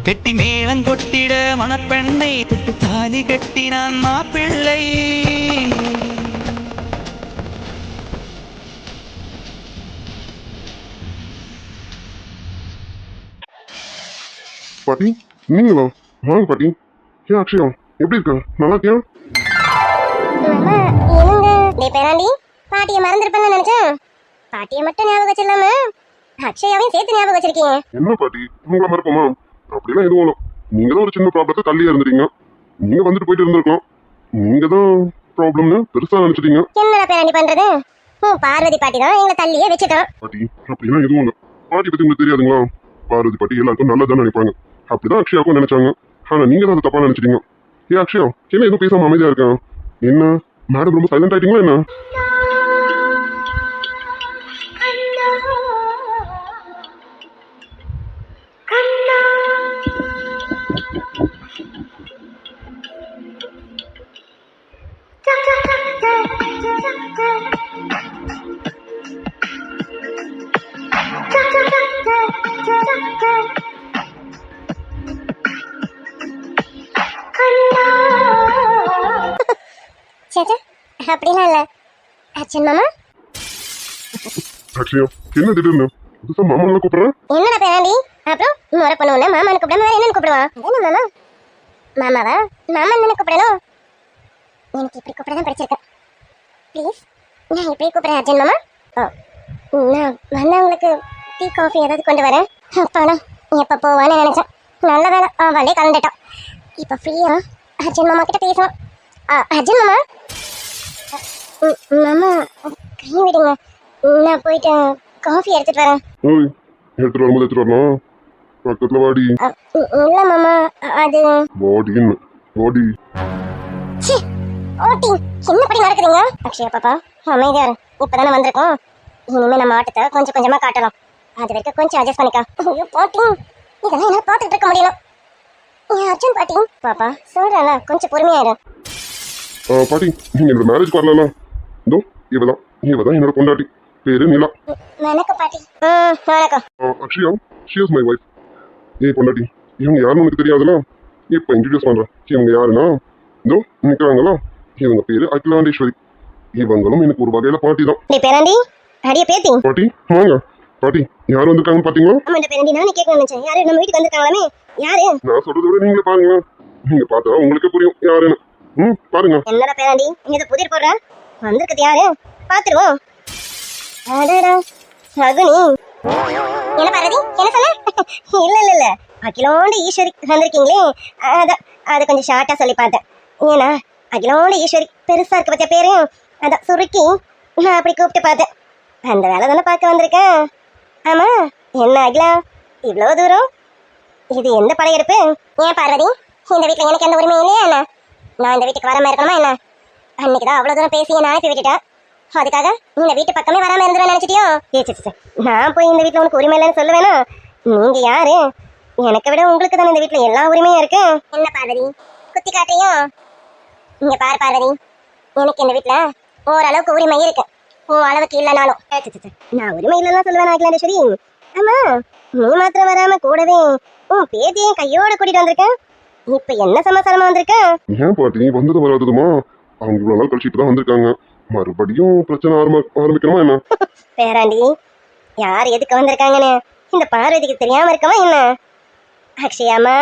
கெட்டி மேளம் கொட்டிட மணப்பெண்ணை தாலி கட்டினான் மாப்பிள்ளை. பாட்டி நீங்களா? வாங்க பாட்டி. ஏன் அக்ஷயா எப்படி இருக்க? நல்லா இருக்கியா? பாட்டியை மறந்துருப்பேன்னு நினைச்சேன். பாட்டியை மட்டும் ஞாபகம் வச்சிடலாம அக்ஷயாவையும் சேர்த்து ஞாபகம் வச்சிருக்கீங்க. என்ன பாட்டி உங்களை மறப்போமா? அப்படிலாம் எதுவும் இல்லை. நீங்க தான் ஒரு சின்ன ப்ராப்ளத்தை தள்ளியா இருந்துட்டீங்க. நீங்க வந்துட்டு போயிட்டு இருந்திருக்கலாம். நீங்க தான் ப்ராப்ளம்னு பெருசா நினைச்சிட்டீங்க. என்னடா பேராண்டி பண்றது? பார்வதி பாட்டி தான் எங்களை தள்ளியே வச்சுட்டோம். பாட்டி அப்படிலாம் எதுவும் இல்லை. பாட்டி பத்தி உங்களுக்கு தெரியாதுங்களா? பார்வதி பாட்டி எல்லாருக்கும் நல்லதான் நினைப்பாங்க. அப்படிதான் அக்ஷயாவுக்கும் நினைச்சாங்க. ஆனா நீங்க தான் அதை தப்பா நினைச்சிட்டீங்க. ஏ அக்ஷயா என்ன எதுவும் பேசாம அமைதியா இருக்கேன்? என்ன மேடம் ரொம்ப சைலண்ட் ஆயிட்டீங்களா என்ன? அப்படிலாம் இல்ல அச்சன் மாமா. அக்ஷயா என்ன திடீர்னு புதுசா மாமான்னு கூப்பிடுறேன்? என்னடா பேராண்டி? அப்புறம் முறை பண்ணுவோம்னா மாமான்னு கூப்பிடாம வேற என்னன்னு கூப்பிடுவான்? என்ன மாமா? மாமாவா? மாமான்னு தானே கூப்பிடணும். எனக்கு இப்படி கூப்பிட தான் படிச்சிருக்கேன். ப்ளீஸ் நான் இப்படி கூப்பிடுறேன் அர்ஜுன் மாமா. நான் வந்தவங்களுக்கு டீ காஃபி ஏதாவது கொண்டு வரேன். அப்பாடா எப்போ போவான்னு நினைச்சேன். நல்ல வேலை அவளே கலந்துட்டான். இப்போ ஃப்ரீயா அர்ஜுன் மாமா கிட்ட பேசுவான். அர்ஜுன் மாமா மாமா கை விடுங்க. நான் போயிட்டு காஃபி எடுத்துட்டு வரேன். எடுத்துட்டு வரும்போது எடுத்துட்டு வரணும். பக்கத்துல வாடி. இல்ல மாமா அது வாடின்னு வாடி. ஓட்டி என்னப்படி நடக்குதுங்க? அக்ஷயா பாப்பா அமைதியா இரு. இப்பதானே வந்திருக்கோம். இனிமே நம்ம ஆட்டத்தை கொஞ்சம் கொஞ்சமா காட்டலாம். அது வரைக்கும் கொஞ்சம் அட்ஜஸ்ட் பண்ணிக்கா. ஐயோ பாட்டி இதெல்லாம் என்னால பாத்துட்டு இருக்க முடியல. அர்ஜுன் பாட்டி பாப்பா சொல்றேன்ல கொஞ்சம் பொறுமையாயிரு. பாட்டி நீங்க என்னோட மேரேஜ் வரல. இதோ இவதான் என்னோட பொண்டாட்டி. பேரு நிலா. வணக்கம் பாட்டி. வணக்கம். Akshaya she is my wife. ஏய் பொண்டாட்டி இவங்க யாருன்னு உனக்கு தெரியாதுல? இப்போ இன்ட்ரடியூஸ் பண்றேன். இவங்க யாருன்னா இதோ நிக்கிறாங்களா இவங்க பேரு அகிலாண்டேஸ்வரி. இவங்களும் எனக்கு ஒரு வகையில பாட்டி தான். நீ பேராண்டி அடியே பேத்தி. பாட்டி வாங்க. பாட்டி யார் வந்திருக்காங்கன்னு பாத்தீங்களா? ஆமாடா பேராண்டி நானே கேட்கணும்னு நினைச்சேன். யாரு நம்ம வீட்டுக்கு வந்திருக்காங்களே யாரு? நான் சொல்றத விட நீங்களே பாருங்க. நீங்க பார்த்தா உங்களுக்கே புரியும் யாருன்னு. பாருங்க. என்னடா பேராண்டி இங்க புதிர் போடுற? வந்திருக்கிறது யாரு பாத்துருவோம். அடடா சகுனி. என்ன பார்வதி என்ன சொன்ன? இல்ல இல்ல இல்ல அகிலோண்ட ஈஸ்வரி வந்திருக்கீங்களே அது கொஞ்சம் ஷார்ட்டா சொல்லி பார்த்தேன். ஏன்னா அகிலோண்ட ஈஸ்வரி பெருசா இருக்க பத்தியா பேரு. அதான் சுருக்கி நான் அப்படி கூப்பிட்டு பார்த்தேன். அந்த வேலை தானே பார்க்க வந்திருக்கேன். ஆமா என்ன அகிலா இவ்வளோ தூரம்? இது எந்த படையெடுப்பு? ஏன் பார்வதி இந்த வீட்டுல எனக்கு எந்த உரிமையும் இல்லையா என்ன? நான் இந்த வீட்டுக்கு வராம இருக்கணுமா என்ன? அன்னைக்குதான் அவ்வளவு தூரம் பேசி என்ன அனுப்பி விட்டுட்டேன். அதுக்காக இந்த வீட்டு பக்கமே வராம இருந்துருவேன் நினைச்சிட்டியோ? நான் போய் இந்த வீட்டுல உனக்கு உரிமை இல்லைன்னு சொல்லுவேனா? நீங்க யாரு? எனக்கு விட உங்களுக்கு தானே இந்த வீட்டுல எல்லா உரிமையும் இருக்கு. என்ன பார்வதி குத்தி காட்டையும்? இங்க பாரு பார்வதி எனக்கு இந்த வீட்டுல ஓரளவுக்கு உரிமை இருக்கு. அளவுக்கு இல்லைனாலும் நான் உரிமை இல்லைன்னா சொல்லுவேன் அகிலாண்டேஸ்வரி. ஆமா நீ மாத்திரம் வராம கூடவே உன் பேத்தியும் கையோட கூட்டிட்டு வந்திருக்கேன். இப்ப என்ன சமாசாரமா வந்திருக்கேன்? ஏன் பாட்டி வந்தது வராதுமா? அவங்க இவ்வளவு நாள் கழிச்சுட்டு தான் வந்திருக்காங்க. மறுபடியும் பிரச்சனை ஆரம்பிக்கணுமா என்ன? பேராண்டி யார் எதுக்கு வந்திருக்காங்கன்னு இந்த பார்வதிக்கு தெரியாம இருக்கமா என்ன? அக்ஷயாமா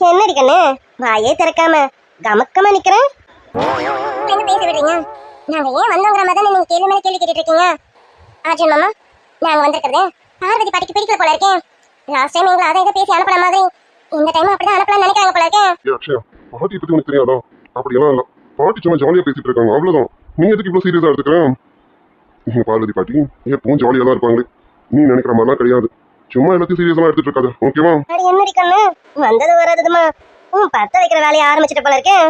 என்னடி கண்ணு வாயே திறக்காம கமக்கமா நிக்கிறேன். என்ன பேச விடுறீங்க? நாங்க ஏன் வந்தோங்கிற மாதிரி நீங்க கேள்வி மேல கேள்வி கேட்டுட்டு இருக்கீங்க. அர்ஜுன் மாமா நாங்க வந்திருக்கிறது பார்வதி பாட்டிக்கு பிடிக்கல போல இருக்கேன். லாஸ்ட் டைம் எங்களை அதை இதை பேசி அனுப்பின மாதிரி இந்த டைம் அப்படிதான் அனுப்பலாம்னு நினைக்கிறாங்க போல இருக்கேன். அக்ஷயா பாட்டி பத்தி உனக்கு தெரியாதா? அப்படியெல்லாம் இல்ல. பாட்டி சும்மா ஜாலியா பேசிட்டு இருக்காங்க அவ்வளவுதான். நீ எதுக்கு இவ்வளவு சீரியஸா எடுத்துக்கிறேன்? பார்வதி பாட்டி எப்பவும் ஜாலியா தான் இருப்பாங்களே. நீ நினைக்கிற மாதிரிலாம் கிடையாது. சும்மா எல்லாத்தையும் சீரியஸா எடுத்துட்டு இருக்காது. ஓகேவா? என்னடி கண்ணு வந்தது வராதுமா பத்த வைக்கிற வேலையை ஆரம்பிச்சிட்டு போல இருக்கேன்.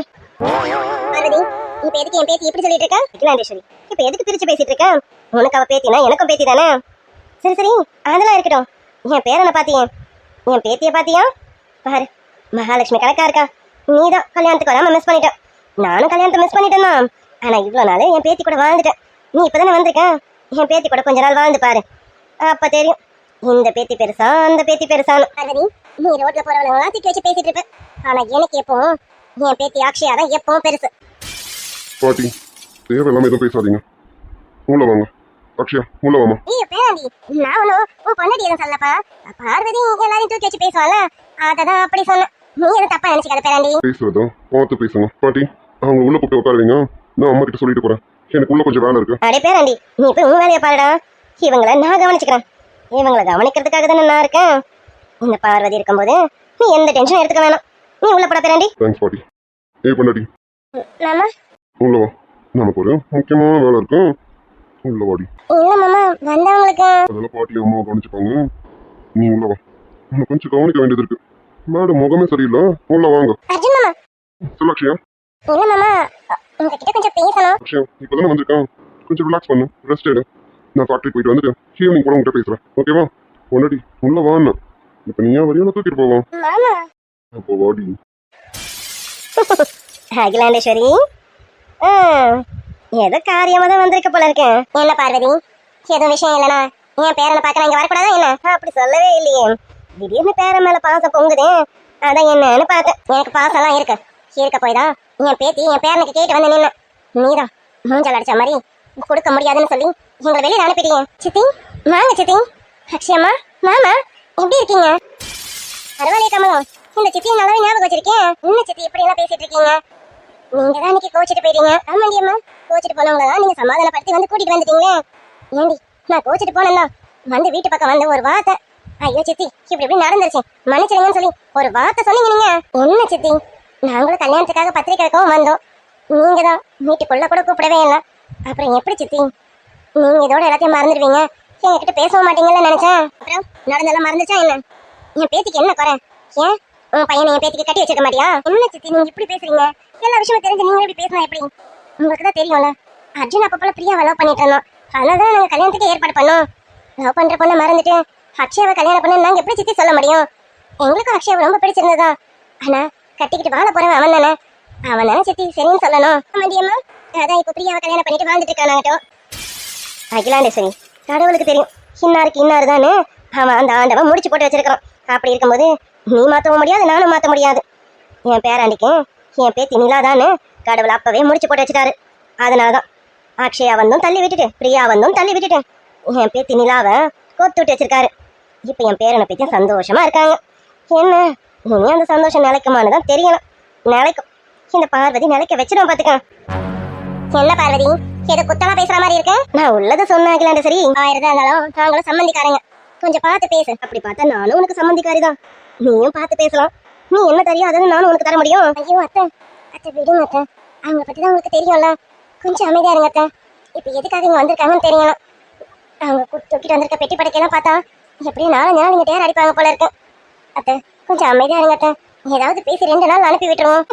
பார்வதி இப்ப எதுக்கு என் பேத்தி எப்படி சொல்லிட்டு இருக்க? அகிலாண்டேஸ்வரி இப்ப எதுக்கு பிரிச்சு பேசிட்டு இருக்க? உனக்கு அவ பேத்தினா எனக்கும் பேத்தி தானே. சரி சரி அதெல்லாம் இருக்கட்டும். என் பேரனை பாத்தியா? என் பேத்திய பாத்தியா? பாரு மகாலட்சுமி கணக்கா இருக்கா. நீதான் கல்யாணத்துக்கு வராம மிஸ் பண்ணிட்ட. நானும் கல்யாணத்தை மிஸ் பண்ணிட்டேன் தான். ஆனா இவ்வளவு நாள் என் பேத்தி கூட வாழ்ந்துட்டேன். நீ இப்பதானே வந்திருக்க. என் பேத்தி கூட கொஞ்ச நாள் வாழ்ந்து பாரு. அப்ப தெரியும் இந்த பேத்தி பெருசா அந்த பேத்தி பெருசான்னு. பார்வதி, நீ ரோட்ல போறவங்க தூக்கி வச்சு பேசிட்டு இருப்ப. ஆனா எனக்கு எப்பவும் என் பேத்தி அக்ஷயா தான் எப்பவும் பெருசு. பாட்டி தேவையில்லாம எதுவும் பேசாதீங்க. உள்ள வாங்க. அக்ஷயா உள்ள வாமா. ஐயோ பேராண்டி, நான் ஒன்னும் உன் பொண்ணாடி எதுவும் சொல்லப்பா. பார்வதி எல்லாரையும் தூக்கி வச்சு பேசுவாள், அததான் அப்படி சொன்னேன். நீ எதுவும் தப்பா நினைச்சுக்காத பேராண்டி. பேசுறதா பார்த்து பேசுங்க. பாட்டி அவங்க உள்ள கூப்பிட்டு உட்காருவீங்க. நான் அம்மா கிட்ட சொல்லிட்டு போறேன். எனக்கு உள்ள கொஞ்சம் வேலை இருக்கு. அடே பேராண்டி, நீ போய் உன் வேலையை பாருடா. இவங்களை நான் கவனிச்சுக்கிறேன். இவங்களை கவனிக்கிறதுக்காக தானே நான் இருக்கேன். இந்த பார்வதி இருக்கும்போது நீ எந்த டென்ஷன் எடுத்துக்க வேணாம். நீ உள்ள போட பேராண்டி. தேங்க்ஸ் பாட்டி. பண்ணாடி மாமா. உள்ள வா. நமக்கு ஒரு முக்கியமான வேலை இருக்கு. உள்ள வாடி. இல்ல மாமா, வந்தவங்களுக்கு அதெல்லாம் பாட்டி அம்மாவை கவனிச்சுப்பாங்க. நீ உள்ள வா. உன்னை கொஞ்சம் கவனிக்க வேண்டியது இருக்கு. மேடம் முகமே சரியில்லை. உள்ள வாங்க. அர்ஜுன் மாமா. சொல்லு அக்ஷயா. இல்ல மாமா, உங்ககிட்ட கொஞ்சம் பேசணும். அக்ஷயா இப்பதானே வந்திருக்கான். கொஞ்சம் ரிலாக்ஸ் பண்ணு. ரெஸ்ட் எடு. நான் ஃபேக்டரி போயிட்டு வந்துட்டு ஈவினிங் கூட உங்ககிட்ட பேசுறேன். ஓகேவா? ஒன்னாடி உள்ள வான்னு. இப்ப நீ ஏன் வரையும் தூக்கிட்டு போவோம். மாமா. அப்போ வாடி. அகிலாண்டேஸ்வரி, ஏதோ காரியமா தான் வந்திருக்க போல இருக்கேன். என்ன பார்வதி, எதுவும் விஷயம் இல்லைனா என் பேரனை பார்க்க இங்க வரக்கூடாதா என்ன? அப்படி சொல்லவே இல்லையே. திடீர்னு பேரன் மேல பாசம் பொங்குதே, அதான் என்னன்னு பார்த்தேன். எனக்கு பாசம்லாம் இருக்க போய் தான் என் பேத்தி என் பேரனுக்கு கேட்டு வந்து நின்ன. நீதான் மூஞ்சல் அடிச்ச மாதிரி கொடுக்க முடியாதுன்னு சொல்லி எங்களை வெளியில அனுப்பிட்டீங்க. சித்தி வாங்க சித்தி. அக்ஷயம்மா, மாமா எப்படி இருக்கீங்க? பரவாயில்லையே கமலம், இந்த சித்தியை நல்லாவே ஞாபகம் வச்சிருக்கேன். என்ன சித்தி இப்படி எல்லாம் பேசிட்டு இருக்கீங்க? நீங்க தான் இன்னைக்கு கோச்சிட்டு போயிட்டீங்க. ஆமாண்டி அம்மா, கோச்சிட்டு போனவங்கள தான் நீங்க சமாதானப்படுத்தி வந்து கூட்டிட்டு வந்துட்டீங்களே. ஏண்டி நான் கோச்சிட்டு போனேன்னா வந்து வீட்டு பக்கம் வந்து ஒரு வார்த்தை, ஐயோ சித்தி இப்படி நடந்துருச்சு மன்னிச்சிருங்கன்னு சொல்லி ஒரு வார்த்தை சொன்னீங்க. நீங்க என்ன சித்தி, நாங்களும் கல்யாணத்துக்காக பத்திரிக்கை வைக்கவும் வந்தோம். நீங்க தான் வீட்டுக்குள்ள கூட கூப்பிடவே இல்லை. அப்புறம் எப்படி சித்தி நீங்க இதோட எல்லாத்தையும் மறந்துடுவீங்க, எங்ககிட்ட பேசவும் மாட்டீங்கன்னு நினைச்சேன். அப்புறம் நடந்தெல்லாம் மறந்துச்சா என்ன? என் பேத்திக்கு என்ன குறை? ஏன் உன் பையனை என் பேத்திக்கு கட்டி வச்சிருக்க மாட்டியா? என்ன சித்தி நீங்க இப்படி பேசுறீங்க? எல்லா விஷயமும் தெரிஞ்சு நீங்க இப்படி பேசினா எப்படி? உங்களுக்கு தான் தெரியும்ல, அர்ஜுன் அப்ப போல பிரியாவை லவ் பண்ணிட்டு இருந்தோம். அதனாலதான் நாங்க கல்யாணத்துக்கு ஏற்பாடு பண்ணோம். லவ் பண்ற பொண்ணை மறந்துட்டு அக்ஷயாவை கல்யாணம் பண்ண நாங்க எப்படி சித்தி சொல்ல முடியும்? எங்களுக்கும் அக்ஷயாவை ரொம்ப பிடிச்சிருந்ததா. ஆனா கட்டிக்கிட்டு வாழ போறவன் அவன் தானே. அவன் தானே சித்தி சரின்னு சொல்லணும். ஆமாண்டியம்மா, அதான் இப்ப பிரியாவை கல்யாணம் பண்ணிட்டு வாழ்ந்துட்டு இருக்கானாகட்டும். அகிலாண்டேஸ்வரி, கடவுளுக்கு தெரியும் இன்னாருக்கு இன்னாரு தானே அவன் அந்த ஆண்டவன் முடிச்சு போட்டு வச்சிருக்கான். அப்படி இருக்கும்போது நீ மாற்றவும் முடியாது, நானும் மாற்ற முடியாது. என் பேராண்டிக்கு என் பேத்தி நிலாதான்னு கடவுள் அப்பவே முடிச்சு போட்டு வச்சுட்டாரு. அதனாலதான் அக்ஷயா வந்தும் தள்ளி விட்டுட்டு பிரியா வந்தும் தள்ளி விட்டுட்டு என் பேத்தி நிலாவை கோத்து விட்டு வச்சிருக்காரு. இப்ப என் பேரனை பத்தி சந்தோஷமா இருக்காங்க. என்ன இனி அந்த சந்தோஷம் நிலைக்குமான்னு தான் தெரியலாம். நிலைக்கும். இந்த பார்வதி நிலைக்க வச்சிடும் பாத்துக்க. என்ன பார்வதி, ஏதோ குத்தமா பேசுற மாதிரி இருக்கு? நான் உள்ளதை சொன்னாங்களாண்ட சரி. 1000 இருந்தாலும் நாங்களும் சம்மந்திக்காரங்க, கொஞ்சம் பார்த்து பேசு. அப்படி பார்த்தா நானும் உனக்கு சம்மந்திக்காரிதான், நீயும் பார்த்து பேசலாம். நீ என்ன தெரியாதுன்னு நானும் உனக்கு தர முடியும். ஐயோ அத்தை, அத்தை விடுங்க அத்தை, அவங்களை பத்தி தான் உங்களுக்கு தெரியும்ல. கொஞ்சம் அமைதியா இருங்க அத்தை. இப்ப எதுக்காக இங்க வந்திருக்காங்கன்னு தெரியலாம். அவங்க தூக்கிட்டு வந்திருக்க பெட்டி படைக்கெல்லாம் பார்த்தா எப்படியும் 4 நாள் நீங்க டேர் அடிப்பாங்க போல இருக்கு. அத்தை கொஞ்சம் அமைதியா இருங்க அத்தை, ஏதாவது பேசி 2 நாள் அனுப்பி விட்டுருவோம்.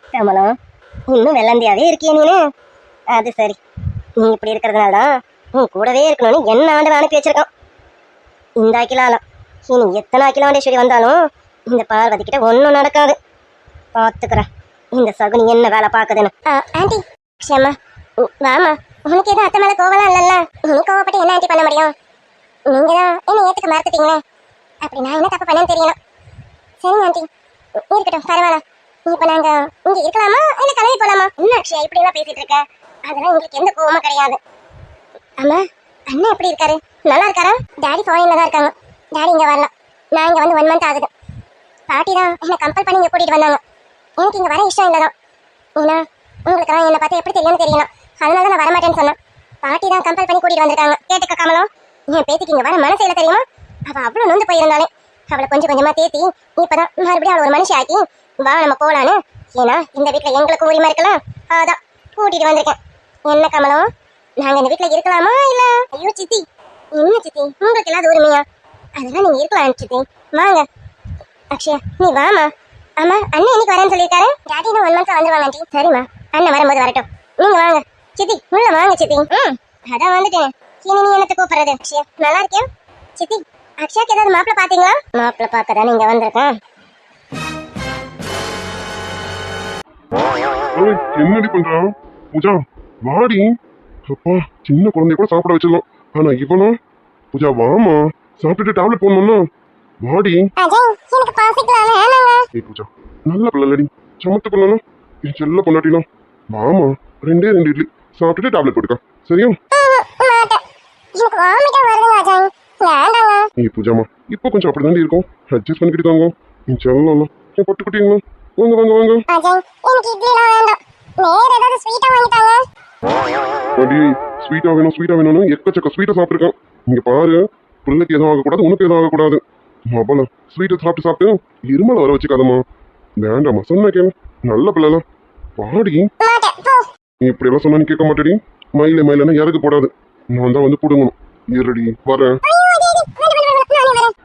கமலம் இன்னும் வெள்ளந்தியாவே இருக்கிய நீனு. அது சரி, நீ இப்படி இருக்கிறதுனால தான் உன் கூடவே இருக்கணும்னு என்ன ஆண்டவன் அனுப்பி வச்சிருக்கான். இந்த அகிலாலம் இனி எத்தனை அகிலாண்டேஸ்வரி வந்தாலும் இந்த பார்வதி கிட்ட ஒன்றும் நடக்காது. பார்த்துக்கிறேன் இந்த சகுனி என்ன வேலை பார்க்குதுன்னு. ஆண்டி க்ஷமா வாமா, உனக்கு எதுவும் அத்தை மேலே கோவலாம் இல்லைல்ல? நீ கோவப்பட்டு என்ன ஆண்டி பண்ண முடியும்? நீங்க தான் என்ன ஏற்றுக்க மறுத்துட்டீங்களே, அப்படி நான் என்ன தப்பு பண்ணேன்னு தெரியணும். சரிங்க ஆண்டி, இருக்கட்டும் பரவாயில்ல. இப்போ நாங்கள் இங்கே இருக்கலாமா இல்லை கிளம்பி போகலாமா? என்ன அக்ஷயா இப்படிலாம் பேசிட்டு இருக்க? அதெல்லாம் உங்களுக்கு எந்த கோவமும் கிடையாது. ஆமா, அண்ணன் எப்படி இருக்காரு? நல்லா இருக்காரா? டாடி ஃபாரின்ல தான் இருக்காங்க. டாடி இங்கே வரலாம். நான் இங்கே வந்து 1 மந்த் ஆகுது. பாட்டி தான் என்னை கம்பல் பண்ணி இங்கே கூட்டிகிட்டு வந்தாங்க. எனக்கு இங்கே வர இஷ்டம் இல்லை தான். ஏன்னா உங்களுக்கு தான் என்னை பார்த்து எப்படி தெரியும்னு தெரியணும், அதனால தான் நான் வரமாட்டேன்னு சொன்னேன். பாட்டி தான் கம்பல் பண்ணி கூட்டிகிட்டு வந்திருக்காங்க. கேட்டுக்க கமலம், என் பேத்திக்கு இங்கே வர மனசு இல்லை தெரியுமா? அவள் அவ்வளோ நொந்து போயிருந்தாலே அவளை கொஞ்சம் கொஞ்சமாக தேத்தி இப்போதான் மறுபடியும் அவளை ஒரு மனுஷி ஆக்கி வா நம்ம போகலான்னு. ஏன்னா இந்த வீட்டில் எங்களுக்கும் உரிமை இருக்கலாம், அதான் கூட்டிகிட்டு வந்திருக்கேன். என்ன கமலம், நாங்கள் இந்த வீட்டில் இருக்கலாமா இல்லை? ஐயோ சித்தி, என்ன சித்தி உங்களுக்கு இல்லாத உரிமையா? அதெல்லாம் நீங்கள் இருக்கலாம் சித்தி, வாங்க. அக்ஷயா நீ வாமா. ஆமா அண்ணன் இன்னைக்கு வரேன்னு சொல்லியிருக்காரு. டாடி இன்னும் 1 மந்த் வந்துருவாங்க ஆண்டி. சரிம்மா, அண்ணன் வரும்போது வரட்டும். நீங்க வாங்க சித்தி, உள்ள வாங்க சித்தி. அதான் வந்துட்டேன். இனி நீ என்னத்தை கூப்பிடுறது? அக்ஷயா நல்லா இருக்கியா சித்தி? அக்ஷயாக்கு ஏதாவது மாப்பிள்ள பாத்தீங்களா? மாப்பிள்ள பார்க்க தான் நீங்க வந்திருக்கேன். என்னடி பண்றான் பூஜா? வாடி. அப்பா சின்ன குழந்தைய கூட சாப்பிட வச்சிடலாம், ஆனா இவனும். பூஜா வாமா, சாப்பிட்டுட்டு டேப்லெட் போடணும்னா வாடி. அஜய் எனக்கு பாசிக்கலாம் வேணாங்க. ஏய் பூஜா, நல்ல பிள்ளைலடி, சமத்து பிள்ளைலாம், என் செல்ல பொண்டாட்டிலாம். வாமா, 2 இட்லி சாப்பிட்டுட்டு டேப்லெட் போட்டுக்கா, சரியா? மாட்டேன், எனக்கு வாமிட்டா வருதுங்க அஜய், வேண்டாங்க. ஏய் பூஜாமா, இப்போ கொஞ்சம் அப்படிதாண்டி இருக்கும், அட்ஜஸ்ட் பண்ணிக்கிட்டு தாங்க. என் செல்லம், என் பட்டுக்குட்டிங்களா, வாங்க வாங்க வாங்க. அஜய் எனக்கு இட்லிலாம் வேண்டாம், வேற ஏதாவது ஸ்வீட்டா வாங்கிட்டாங்க. அடி, ஸ்வீட்டா வேணும்னு எக்கச்சக்க ஸ்வீட்டை சாப்பிட்டுருக்கேன். இங்க பாரு, பிள்ளைக்கு எதுவும் ஆகக்கூடாது, உனக்கு எதுவும் ஆகக்கூடாது. மொபைல ஸ்வீட்டை சாப்பிட்டு இருமல் வர வச்சுக்காதம்மா. வேண்டாமா, சொன்ன கேளு, நல்ல பிள்ளைலாம். பாடி, மாட்டேன் போ. நீ இப்படி எல்லாம் சொன்னா நீ கேட்க மாட்டேடி. மயிலன்னா இறகு போடாது, நான் தான் வந்து புடுங்கணும். இருடி வரேன். ஐயோ அஜய் வேண்டாம், நானே வரேன்.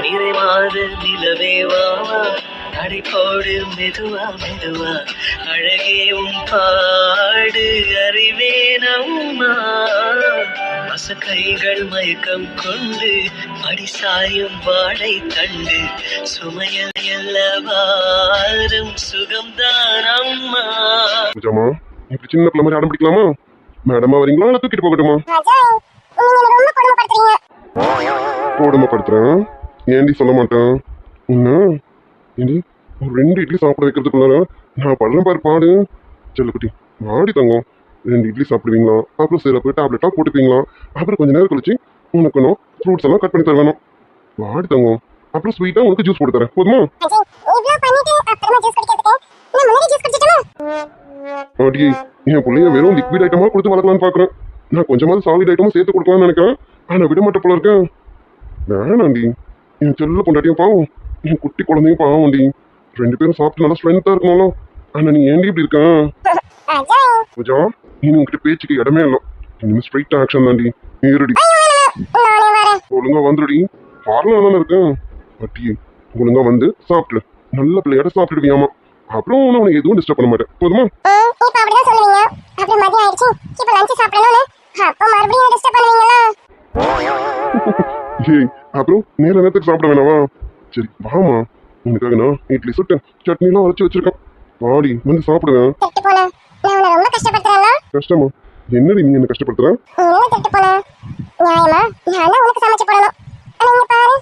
நிறைவாத நிலவேவா நடைபோடு மெதுவா மெதுவா அழகே உன் பாடு அறிவேனம்மா மசக்கைகள் மயக்கம் கொண்டு அடிசாயும் வாழை தண்டு சுமையல்ல வாரும் சுகம்தான் அம்மா. பூஜாமா, இப்படி சின்ன பிள்ளை மாதிரி அடம் பிடிக்கலாமா? மேடமா வரீங்களா இல்லை தூக்கிட்டு போகட்டுமா? அஜய் நீங்க என்ன ரொம்ப கொடுமைப்படுத்துறீங்க. கொடுமைப்படுத்துறேன் ஏண்டி சொல்ல மாட்டேன். இன்னும் ஏண்டி ஒரு 2 இட்லி சாப்பிட வைக்கிறதுக்குள்ளார நான் படுறேன் பாரு பாடு. செல்லுக்குட்டி மாடி தங்கம், 2 இட்லி சாப்பிடுவீங்களா, அப்புறம் சிறப்பு டேப்லெட்டாக போட்டுப்பீங்களா, அப்புறம் கொஞ்ச நேரம் கழிச்சு உனக்கு நான் ஃப்ரூட்ஸ் எல்லாம் கட் பண்ணி தரணும். வாடி தங்கம், அப்புறம் ஸ்வீட்டாக உனக்கு ஜூஸ் போட்டு தரேன், போதுமா? அஜய் இவ்ளோ பண்ணிட்டு அப்புறமா ஜூஸ் குடிக்கிறதுக்கு நான் முன்னாடி ஜூஸ் குடிச்சிட்டேனா? ஆடி, என் பிள்ளைய வெறும் லிக்விட் ஐட்டமாக கொடுத்து வளர்க்கலான்னு பார்க்குறேன். நான் கொஞ்சமாவது சாலிட் ஐட்டமும் சேர்த்து கொடுக்கலாம்னு நினைக்கிறேன். ஆனால் விட மாட்டேன் போல இருக்கேன். வேணாண்டி, என் செல்ல பொண்டாட்டியும் பாவம், என் குட்டி குழந்தையும் பாவம்டி. 2 பேரும் சாப்பிட்டு நல்லா ஸ்ட்ரென்த்தாக இருக்கணும்ல. ஆனால் நீ ஏண்டி இப்படி இருக்க? அஜய் பூஜா, இனி உங்ககிட்ட பேச்சுக்கு இடமே இல்லை. இனிமேல் ஸ்ட்ரைட் ஆக்ஷன் தாண்டி. இருடி, நானே வரேன். ஒழுங்கா வந்துடுடி, பார்லாம் தானே இருக்கேன். அட்டி, ஒழுங்கா வந்து சாப்பிட்டு நல்ல பிள்ளையோட சாப்பிட்டுடுவியாமா. அப்புறம் நான் உனக்கு எதுவும் டிஸ்டர்ப் பண்ண மாட்டேன், போதுமா? இப்ப அப்படிதான் சொல்லுவீங்க. அப்புறம் மதியம் ஆயிடுச்சு, இப்ப லஞ்ச் சாப்பிடணும்னு அப்ப மறுபடியும் டிஸ்டர்ப் பண்ணுவீங்களா? ஏய், அப்புறம் நேரத்துக்கு சாப்பிட வேணாவா? சரி வாமா, உனக்காக நான் இட்லி சுட்டு சட்னிலாம் அரைச்சி வச்சிருக்கேன். வாடி வந்து சாப்பிடுவேன். திட்டு போன நான் உன்னை ரொம்ப கஷ்டப்படுத்துறேன்னா? கஷ்டமா? என்னடி நீ என்ன கஷ்டப்படுத்துற? என்ன திட்டு போன? நியாயமா நான் தான் உனக்கு சமைச்சு போடணும். ஆனா இங்க பாரு,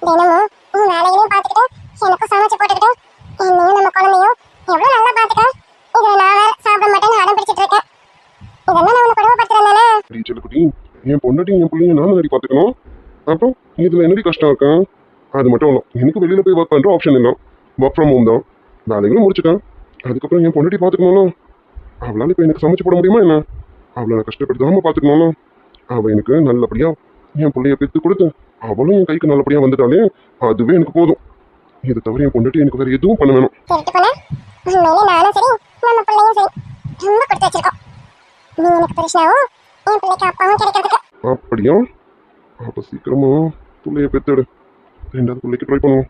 தினமும் நீ வேலைகளையும் பார்த்துக்கிட்டு எனக்கும் சமைச்சு போட்டுக்கிட்டு என்னையும் நம்ம குழந்தையும் எவ்வளவு நல்லா பார்த்துக்க. இதுல நான் வேற சாப்பிட மாட்டேன்னு அடம் பிடிச்சிட்டு இருக்கேன். இதெல்லாம் நான் உன்னை கொடுமைப்படுத்துறேன் தானே? அடி செல்லக்குட்டி, என் பொண்டாட்டி என் பிள்ளைங்க நான் நடி பார்த்துக்கணும். அப்புறம் இதுல என்னடி கஷ்டம் இருக்கா? அது மட்டும் இல்லை, எனக்கு வெளியில போய் ஒர்க் பண்ற ஆப்ஷன் இல்லை. ஒர்க் ஃப்ரம் ஹோம் தான், வேலைகளும் முடிச்சுட்டேன். அதுக்கப்புறம் என் பொண்டாட்டி பார்த்துக்கணும். அவளால இப்போ எனக்கு சமைச்சு போட முடியுமா என்ன? அவளை நான் கஷ்டப்படுத்தாம பார்த்துக்கணும். அவள் எனக்கு நல்லபடியா என் பிள்ளைய பெற்று கொடுத்து அவளும் என் கைக்கு நல்லபடியா வந்துட்டாலே அதுவே எனக்கு போதும். இதை தவிர என் பொண்டாட்டி எனக்கு வேற எதுவும் பண்ண வேணும். திட்டு போன உண்மையிலே நானும் சரி நம்ம பிள்ளையும் சரி ரொம்ப கொடுத்து வச்சிருக்கோம். நீ எனக்கு புருஷனாவும் என் பிள்ளைக்கு அப்பாவும் கிடைக்கிறதுக்கு. அப்படியா? அப்ப சீக்கிரமா பிள்ளைய பெத்தெடு, 2வது பிள்ளைக்கு ட்ரை பண்ணுவோம்.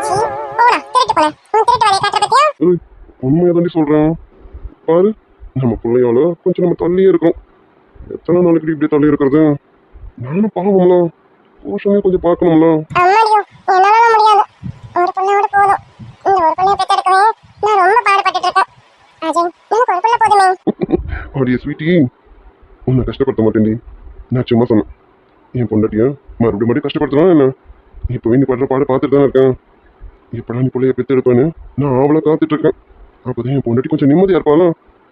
சீ போடா, திருட்டு போன உன் திருட்டு வேலையை காட்டுற பத்தியா? ஏய், உண்மையை தாண்டி சொல்றேன். பாரு, நம்ம பிள்ளையால கொஞ்சம் நம்ம தள்ளியே இருக்கோம். எத்தனை நாளைக்கு இப்படி தள்ளி இருக்கிறது? நானும் பாவம்ல, போஷனே கொஞ்சம் பார்க்கணும்ல. அம்மாடியும் என்னால முடியாது. ஒரு பிள்ளையோட போதும். இந்த ஒரு பிள்ளைய பெற்றெடுக்கவே நான் ரொம்ப பாடுபட்டுட்டு இருக்கேன். அஜய் எனக்கு ஒரு பிள்ளை போதுமே. அப்படியே ஸ்வீட்டி, உன்னை கஷ்டப்படுத்த மாட்டேன்டி. நான் சும்மா சொன்னேன். என் பொண்டாட்டிய மறுபடியும் கஷ்டப்படுத்துறான் என்ன? இப்போவே நீ படுற பாடு பார்த்துட்டு தானே இருக்கேன். எப்படா நீ பிள்ளைய பெற்று எடுப்பேன்னு நான் அவளை காத்துட்டு இருக்கேன். அப்போதான் என் பொண்டாட்டி கொஞ்சம் நிம்மதியா இருப்பாளா?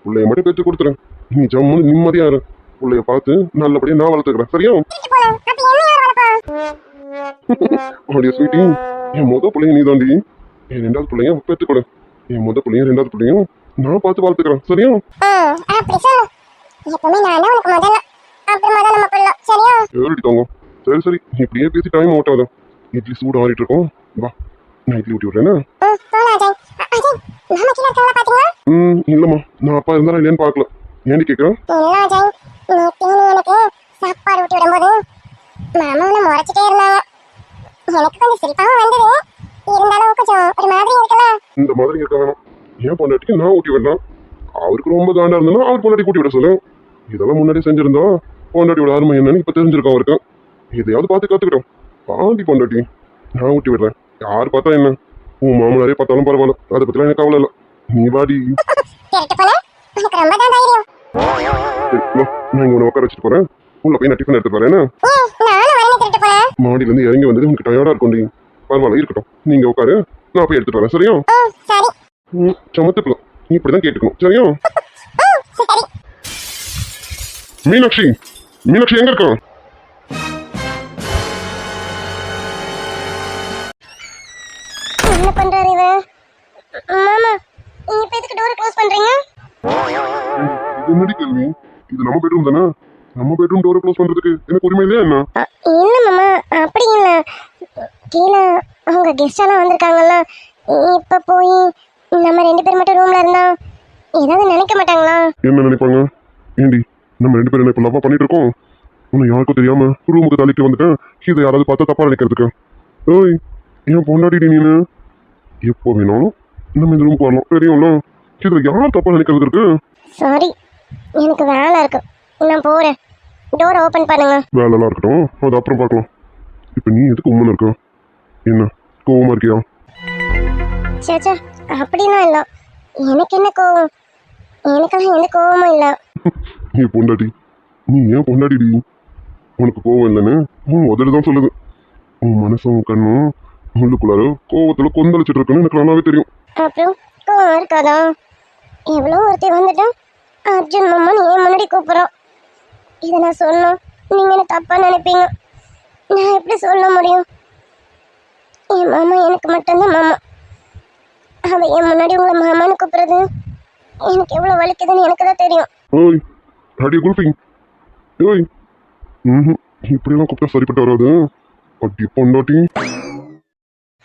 பிள்ளைய மட்டும் பெற்று கொடுத்துறேன், நீ ஜம்முன்னு நிம்மதியா இரு. பிள்ளைய பார்த்து நல்லபடியா நான் வளர்த்துக்கிறேன், சரியா? திருட்டு போன அப்ப என்ன யார் வளர்ப்பா? அப்படியே ஸ்வீட்டி, என் முத பிள்ளைய நீ தாண்டி. என் 2வது பிள்ளைய பெற்றுக்கொடு. என் முத பிள்ளையும் 2வது பிள்ளையும் நான் பார்த்து வளர்த்துக்கிறேன், சரியா? அப்படி சொல்லு. எப்பவுமே நான் தான் உனக்கு முதல்ல, அப்புறமா தான் நம்ம பிள்ளை, சரியா? ஏறிட்டாங்க. சரி சரி, நீ இப்படியே பேசி டைம் ஓட்டாத. இட்லி சூடு ஆறிட்டு இருக்கோம், வா நான் இட்லி ஊட்டி விட்றேன்னா? போலாம் அஜய். அஜய் மாமா கீழே இருக்காங்களா பாத்தீங்களா? இல்லம்மா, நான் அப்பா இருந்தாலும் இல்லையான்னு பார்க்கல. ஏன்டி கேட்குறேன்? இல்ல அஜய், நேத்து நீ எனக்கு சாப்பாடு ஊட்டி விடும்போது மாமா உன்னை முறைச்சிட்டே இருந்தாங்க. எனக்கு கொஞ்சம் சிரிப்பாவும் வந்தது. இருந்தாலும் கொஞ்சம் ஒரு மாதிரி இருக்கல. இந்த மாதிரி இருக்க வேணாம். ஏன் பொண்டாட்டிக்கு நான் ஊட்டி விடலாம். அவருக்கு ரொம்ப காண்டா இருந்ததுன்னா அவர் பொண்டாட்டி கூட்டி விட சொல்லு. இதெல்லாம் முன்னாடி செஞ்சிருந்தா பொண்டாட்டியோட அருமை என்னன்னு இப்ப தெரிஞ்சிருக்கோம் அவருக்கு. இதையாவது பார்த்து கத்துக்கிட்டோம். பாண்டி பொண்டாட்டி நான் ஊட்டி விடுறேன், யார் பார்த்தா என்ன? உன் மாமனாரே பார்த்தாலும் பரவாயில்ல, அதை பத்திலாம் எனக்கு கவலை இல்லை. நீ வாடி. திருட்டு போல எனக்கு ரொம்ப தான் தைரியம். சரி, வா, நான் இங்க உன்னை உட்கார வச்சுட்டு போறேன். உள்ள போய் நான் டிஃபன் எடுத்து போறேன். நானும் வரணும் திருட்டு போல. மாடியில இருந்து இறங்கி வந்தது உனக்கு டயர்டா இருக்கும்டி. பரவாயில்ல, இருக்கட்டும், நீங்க உட்காரு, நான் போய் எடுத்துட்டு வரேன். சரியா? சரி. சமத்துக்கலாம், நீ இப்படிதான் கேட்டுக்கணும். சரியா? சரி. மீனாட்சி, மீனாட்சி எங்க இருக்கான்? என்ன பண்றாரு இவன்? மாமா, நீங்க இப்ப எதுக்கு டோர் க்ளோஸ் பண்றீங்க? இது என்னடி கேள்வி? இது நம்ம பெட்ரூம் தானே? நம்ம பெட்ரூம் டோரை க்ளோஸ் பண்றதுக்கு எனக்கு உரிமை இல்லையா என்ன? இல்ல மாமா, அப்படி இல்ல. கீழே அவங்க கெஸ்ட் எல்லாம் வந்திருக்காங்கல்ல, இப்ப போய் நம்ம 2 பேர் மட்டும் ரூம்ல இருந்தா ஏதாவது நினைக்க மாட்டாங்களா? என்ன நினைப்பாங்க? ஏண்டி, நம்ம 2 பேரும் என்ன இப்ப லவ்வா பண்ணிட்டு இருக்கோம்? உன்னை யாருக்கும் தெரியாம ரூமுக்கு தள்ளிட்டு வந்துட்டேன். இதை யாராவது பார்த்தா தப்பா நினைக்கிறதுக்கு? ஏய், ஏன் பொண்டாட்டிடி நீனு? எப்போ வேணாலும் நம்ம இந்த ரூமுக்கு வரலாம், தெரியும்ல? இதுல யாரும் தப்பா நினைக்கிறது இருக்கு? சாரி, எனக்கு வேலை இருக்கு, நான் போறேன். டோர் ஓபன் பண்ணுங்க. வேலைலாம் இருக்கட்டும், அது அப்புறம் பார்க்கலாம். இப்ப நீ எதுக்கு உண்மை இருக்க? என்ன கோவமா இருக்கியா? சேச்சா, அப்படிலாம் இல்ல. எனக்கு என்ன கோவம்? எனக்கெல்லாம் எந்த கோவமும் இல்ல. நீ பொண்டாட்டி, நீ ஏன் பொண்டாட்டிடி? உனக்கு கோவம் இல்லைன்னு உன் உதடு தான் சொல்லுது. உன் மனசும் கண்ணும் உள்ளுக்குள்ளார கோவத்துல கொந்தளிச்சிட்டு இருக்குன்னு எனக்கு நல்லாவே தெரியும். அப்புறம் கோவம் இருக்காதா? எவ்வளோ ஒருத்தி வந்துட்டா அர்ஜுன் மாமான்னு ஏன் முன்னாடி கூப்பிட்றோம். இதை நான் சொன்னோம், நீங்க என்ன தப்பா நினைப்பீங்க. நான் எப்படி சொல்ல முடியும்? என் மாமா எனக்கு மட்டும்தான் மாமா. அவ என் முன்னாடி உங்களை மாமான்னு கூப்பிடுறது எனக்கு எவ்வளோ வலிக்குதுன்னு எனக்கு தான் தெரியும். ஓய் அடி குல்ஃபிங், ஓய் இப்படியெல்லாம் கூப்பிட்டா சரிப்பட்டு வராது. அடி பொண்டாட்டி.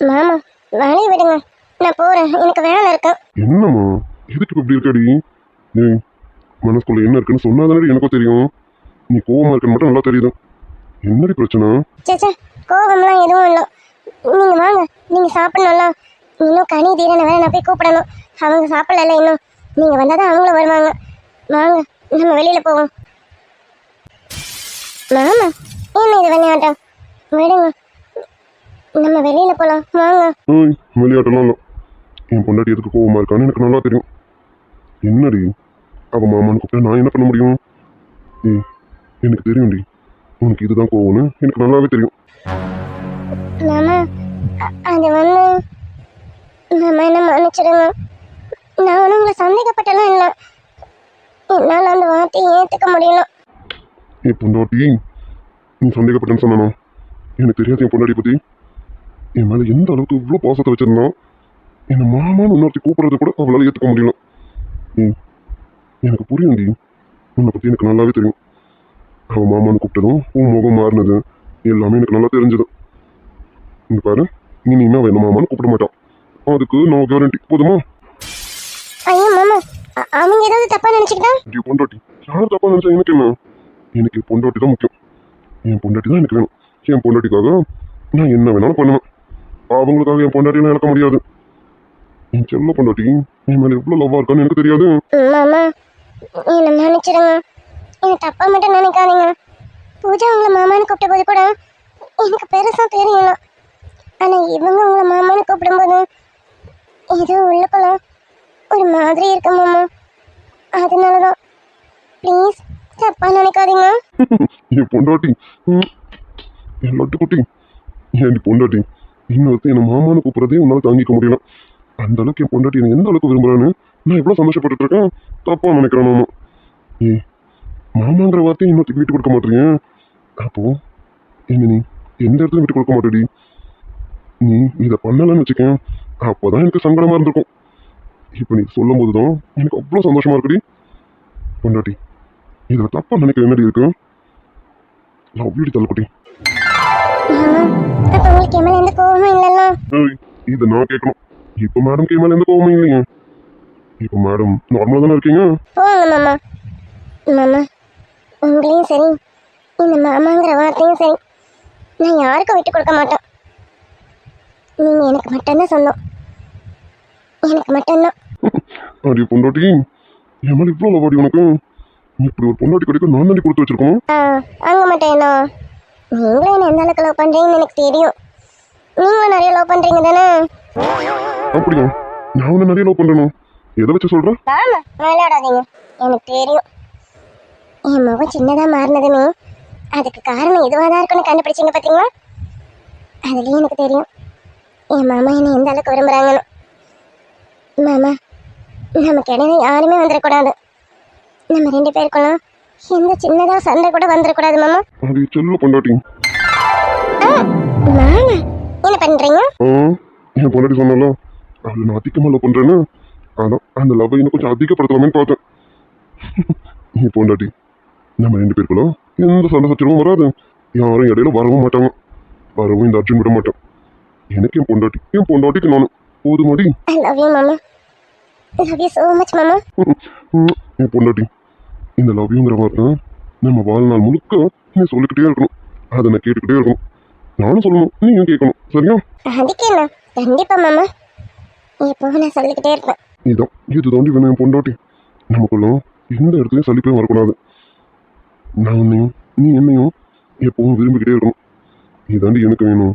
மாமா, வேலையை விடுங்க, நான் போறேன், எனக்கு வேலை இருக்கு. என்னம்மா, எதுக்கு இப்படி இருக்காடி? ஏய், மனசுக்குள்ள என்ன இருக்குன்னு சொன்னாதானே எனக்கும் தெரியும். நீ கோவமா இருக்குன்னு மட்டும் நல்லா தெரியுது. என்னடி பிரச்சனை? சேச்சா, கோபம்லாம் எதுவும் இல்லை. நீங்க வாங்க, நீங்க சாப்பிடணும்ல. இன்னும் கனி தீரனை வேற நான் போய் கூப்பிடணும். அவங்க சாப்பிடல இன்னும். நீங்க வந்தாதான் அவங்களும் வருவாங்க. வாங்க, நம்ம வெளியில போவோம். மாமா, என்ன இது விளையாட்டம்? விடுங்க, நம்ம வெளியில போலாம், வாங்க. ஓய், விளையாட்டெல்லாம் இல்லை. என் பொண்டாட்டி எதுக்கு கோவமா இருக்கான்னு எனக்கு நல்லா தெரியும். என்னடி, அவ மாமான்னு கூப்பிட்டா நான் என்ன பண்ண முடியும்? ஏய், எனக்கு தெரியும்டி, உனக்கு இதுதான் கோவம்னு எனக்கு நல்லாவே தெரியும். மாமா, அது வந்து மாமா என்ன மன்னிச்சிடுங்க. நான் ஒன்றும் உங்களை சந்தேகப்பட்டெல்லாம் இல்லை. என்னால் அந்த வார்த்தையை ஏற்றுக்க முடியல. என் பொண்டாட்டி, நீ சந்தேகப்பட்டேன்னு சொன்னானோ? எனக்கு தெரியாது என் பொண்டாட்டி பத்தி. என் மேல எந்த அளவுக்கு இவ்வளோ பாசத்தை வச்சிருந்தா என்னை மாமான்னு இன்னொருத்தி கூப்பிடுறது கூட அவளால ஏற்றுக்க முடியல. எனக்கு புரியும்டி, உன்னை பத்தி எனக்கு நல்லாவே தெரியும். அவன் மாமான்னு கூப்பிட்டதும் உன் முகம் மாறினது எல்லாமே எனக்கு நல்லா தெரிஞ்சது. இங்க பாரு, இனிமே அவன் என்ன மாமான்னு கூப்பிட மாட்டான். அதுக்கு நான் கேரண்டி. போதுமா? ஐயோ மாமா, அவங்க ஏதாவது தப்பா நினைச்சுக்கிட்டா? என் பொண்டாட்டி யார் தப்பா நினைச்சா எனக்கு என்ன? எனக்கு என் பொண்டாட்டி தான் முக்கியம். என் பொண்டாட்டி தான் எனக்கு வேணும். என் பொண்டாட்டிக்காக நான் என்ன வேணாலும் பண்ணுவேன். அவங்களுக்காக என் பொண்டாட்டியெல்லாம் இழக்க முடியாது. என் செல்ல பொண்டாட்டி என் மேல எவ்வளவு லவ்வா இருக்கான்னு எனக்கு தெரியாது. மாமா, என்ன மன்னிச்சிடுங்க. என்ன தப்பா மட்டும் நினைக்காதீங்க. பூஜா உங்களை மாமான்னு கூப்பிட்ட போது கூட எனக்கு பெருசா தெரியல. ஆனா இவங்க உங்களை மாமான்னு கூப்பிடும்போது ஏதோ உள்ளுக்குள்ள ஒரு மாதிரி இருக்கு மாமா. அதனாலதான் ப்ளீஸ் தப்பா நினைக்காதீங்க. என் பொண்டாட்டி, என் லட்டு குட்டி, என் பொண்டாட்டி இன்னொருத்த என்ன மாமான்னு கூப்பிடுறதே உன்னால தாங்கிக்க முடியல. அந்த அளவுக்கு என் பொண்டாட்டி என்ன எந்த அளவுக்கு விரும்புறான்னு நான் எவ்வளவு சந்தோஷப்பட்டு இருக்கேன். தப்பா நினைக்கிறேன் மாமா. மாமாங்கிற வார்த்தையை இன்னொருத்துக்கு விட்டு கொடுக்க மாட்டீங்க. அப்போ என்ன நீ எந்த இடத்துல விட்டு கொடுக்க மாட்டேடி? நீ இதை பண்ணலன்னு வச்சுக்கேன், அப்போதான் எனக்கு சங்கடமா இருந்திருக்கும். இப்போ நீ சொல்லும் போதுதான் எனக்கு அவ்வளோ சந்தோஷமா இருக்குடி. பொண்டாட்டி, இதுல தப்பா நினைக்கிற என்னடி இருக்கு? லவ் யூடி தள்ளக்குட்டி. அப்ப உங்களுக்கு என் மேல எந்த கோவமும் இல்லைல்ல? இதை நான் கேட்கணும். இப்போ மேடம் மேல எந்த கோவமும் இல்லைங்க. இப்போ மேடம் நார்மலா தானே இருக்கீங்க? போங்க மாமா. மாமா, உங்களையும் சரி இந்த மாமாங்கிற வார்த்தையும் சரி நான் யாருக்கும் விட்டு கொடுக்க மாட்டேன். நீங்க எனக்கு மட்டும்தான் சொந்தம், எனக்கு மட்டும்தான். அடி பொண்டாட்டி, என் மேல இவ்வளோ லவாடி உனக்கு? இப்படி ஒரு பொண்டாட்டி கிடைக்கும் நான் தாண்டி கொடுத்து வச்சிருக்கோம். அங்க மட்டும் என்ன, நீங்களும் என்ன எந்த அளவுக்கு லவ் பண்றீங்கன்னு எனக்கு தெரியும். நீங்களும் நிறைய லவ் பண்றீங்க தானே? அப்படியா? நான் உன்னை நிறைய லவ் பண்றேனோ? எதை வச்சு சொல்றேன்? ஆமா, விளையாடாதீங்க. எனக்கு தெரியும். என் முகம் சின்னதா மாறினதுமே அதுக்கு காரணம் இதுவாக தான் இருக்குன்னு கண்டுபிடிச்சிங்க பார்த்தீங்களா? அதுலயும் எனக்கு தெரியும் என் மாமா என்னை எந்த அளவுக்கு விரும்புறாங்கன்னு. மாமா, நமக்கு இடையில யாருமே வந்துடக்கூடாது. நம்ம 2 பேருக்குள்ள எந்த சின்னதா சண்டை கூட வந்துடக்கூடாது மாமா. அது செல்ல பொண்டாட்டி. மாமா என்ன பண்றீங்க? என் பொண்டாட்டி சொன்னால அவளை நான் அதிகமா லவ் பண்றேன்னு, அதான் அந்த லவ் இன்னும் கொஞ்சம் அதிகப்படுத்தலாமேன்னு பார்த்தேன். என் பொண்டாட்டி, நம்ம 2 பேருக்குள்ள எந்த சண்டை சச்சரவும் வராது. யாரும் இடையில வரவும் மாட்டாங்க. வரவும் இந்த அர்ஜுன் விட மாட்டேன். எனக்கு என் பொண்டாட்டிக்கு நானும் போதுமாடி. I love you மாமா. Love you so much மாமா. என் பொண்டாட்டி, இந்த லவ்யூங்கிற வார்த்தை நம்ம வாழ்நாள் முழுக்க நீ சொல்லிக்கிட்டே இருக்கணும். அதை நான் கேட்டுக்கிட்டே இருக்கணும். நானும் சொல்லணும், நீயும் கேட்கணும். சரியா? அதுக்கு என்ன, கண்டிப்பா மாமா. இப்போ நான் சொல்லிக்கிட்டே இருப்பேன். இது தாண்டி வேணும் என் பொண்டாட்டி. நமக்குள்ள எந்த இடத்துலையும் சலிப்பே வரக்கூடாது. நான் உன்னையும் நீ என்னையும் எப்பவும் விரும்பிக்கிட்டே இருக்கணும். இதாண்டி எனக்கு வேணும்.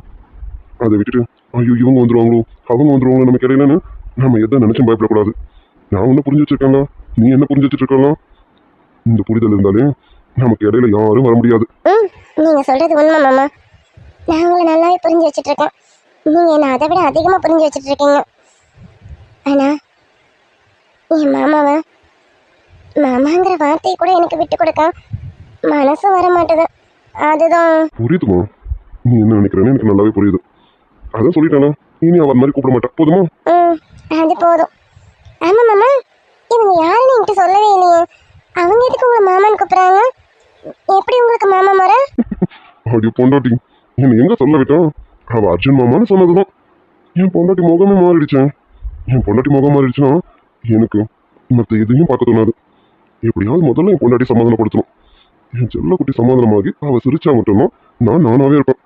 அதை விட்டுட்டு ஐயோ இவங்க வந்துருவாங்களோ அவங்க வந்துருவாங்களோ நமக்கு இடையிலன்னு நம்ம எதை நினைச்சும் பயப்படக்கூடாது. நான் ஒன்னும் புரிஞ்சு வச்சிருக்கேன்ல, நீ என்ன புரிஞ்சு வச்சுட்டு இருக்கலாம். இந்த புரிதல் இருந்தாலே நமக்கு இடையில யாரும் வர முடியாது. நீங்க சொல்றது உண்மை மாமா. நான் உங்களை நல்லாவே புரிஞ்சு வச்சுட்டு இருக்கேன். நீங்க என்ன அதை விட அதிகமா புரிஞ்சு வச்சுட்டு இருக்கீங்க. ஆனா என் மாமாவை மாமாங்கிற வார்த்தையை கூட எனக்கு விட்டு கொடுக்க மனசு வர மாட்டேது. அதுதான். புரியுதுமா, நீ என்ன நினைக்கிறேன்னு எனக்கு நல்லாவே புரியுது. அதான் சொல்லிட்டானா, இனி அவர் மாதிரி கூப்பிட மாட்டேன். போதுமா? அது போதும். ஆமா மாமா, இவங்க யாருன்னு என்கிட்ட சொல்லவே இல்லையே. அவங்க எதுக்கு உங்களை மாமான்னு கூப்பிடுறாங்க? எப்படி உங்களுக்கு மாமா முறை? அப்படி பொண்டாட்டி என்னை எங்க சொல்ல விட்டான்? அவ அர்ஜுன் மாமான்னு சொன்னதுதான். என் பொண்டாட்டி முகமே மாறிடுச்சேன். என் பொண்டாட்டி முகம் மாறிடுச்சுன்னா எனக்கு மற்ற எதையும் பார்க்க தோணாது. எப்படியாவது முதல்ல என் பொண்டாட்டி சமாதானப்படுத்தணும். என் செல்ல குட்டி சமாதானமாகி அவ சிரிச்சா மட்டும்தான் நான் நானாவே இருப்பேன்.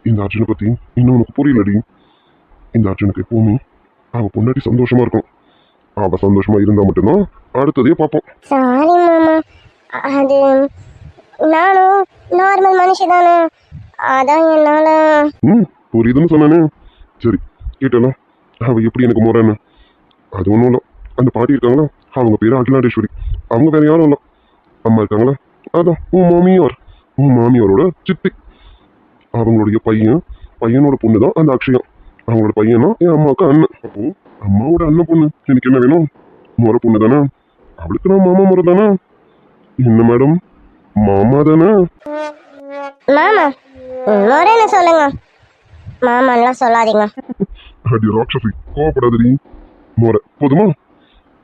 இந்த அர்ஜுனை பத்தி இன்னும் உனக்கு புரியலடி. இந்த அர்ஜுனுக்கு எப்பவுமே அவ பொண்டாட்டி சந்தோஷமா இருக்கும். அவ சந்தோஷமா இருந்தா மட்டும்தான் அடுத்ததையே பார்ப்போம். சாரி மாமா, அது நானும் நார்மல் மனுஷி தானே, அதான் என்னால. புரியுதுன்னு சொன்னானே. சரி கேட்டல, அவ எப்படி எனக்கு முறைன்னு? அது ஒன்றும் இல்லை. அந்த பாட்டி இருக்காங்களா, அவங்க பேரு அகிலாண்டேஸ்வரி. அவங்க வேற யாரும் இல்லை. அம்மா இருக்காங்களா, அதான் உன் மாமியாரோட சித்தி. அவங்களுடைய பையனோட பொண்ணு தான் அந்த அக்ஷயா. அவங்களோட பையனா என் அம்மாவுக்கு அண்ணன். அப்போ அம்மாவோட அண்ணன் பொண்ணு எனக்கு என்ன வேணும்? முறை பொண்ணு தானே, அவளுக்கு நான் மாமா முறை தானே. என்ன மேடம், மாமா தானே? மாமா முறைன்னு சொல்லுங்க, மாமான்லாம் சொல்லாதீங்க. அடி ராட்சசி, கோவப்படாதடி. முறை போதுமா?